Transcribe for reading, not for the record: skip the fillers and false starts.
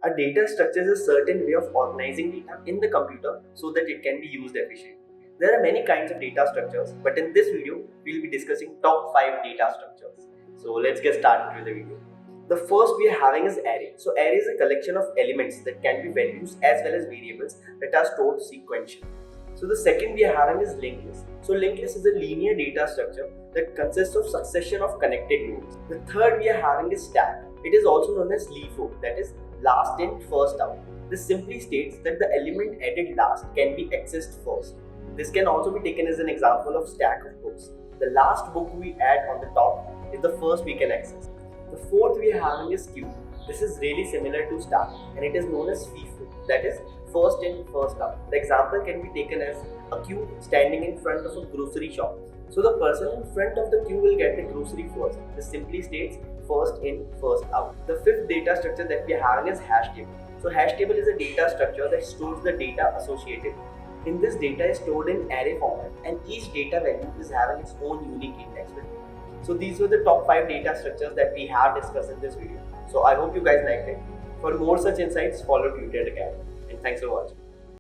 A data structure is a certain way of organizing data in the computer so that it can be used efficiently. There are many kinds of data structures, but in this video, we will be discussing top 5 data structures. So let's get started with the video. The first we are having is array. So array is a collection of elements that can be values as well as variables that are stored sequentially. So the second we are having is linked list. So linked list is a linear data structure that consists of succession of connected nodes. The third we are having is stack. It is also known as LIFO, that is last in first out. This simply states that the element added last can be accessed first. This can also be taken as an example of stack of books. The last book we add on the top is the first we can access. The fourth we are having is Skew. This is really similar to stack and it is known as FIFO, that is first in first out. The example can be taken as a queue standing in front of a grocery shop. So the person in front of the queue will get the grocery first. This simply states first in first out. The fifth data structure that we are having is hash table. So hash table is a data structure that stores the data associated. In this, data is stored in array format and each data value is having its own unique index value. So these were the top 5 data structures that we have discussed in this video. So I hope you guys liked it. For more such insights, follow Tutort Academy. And thanks for watching.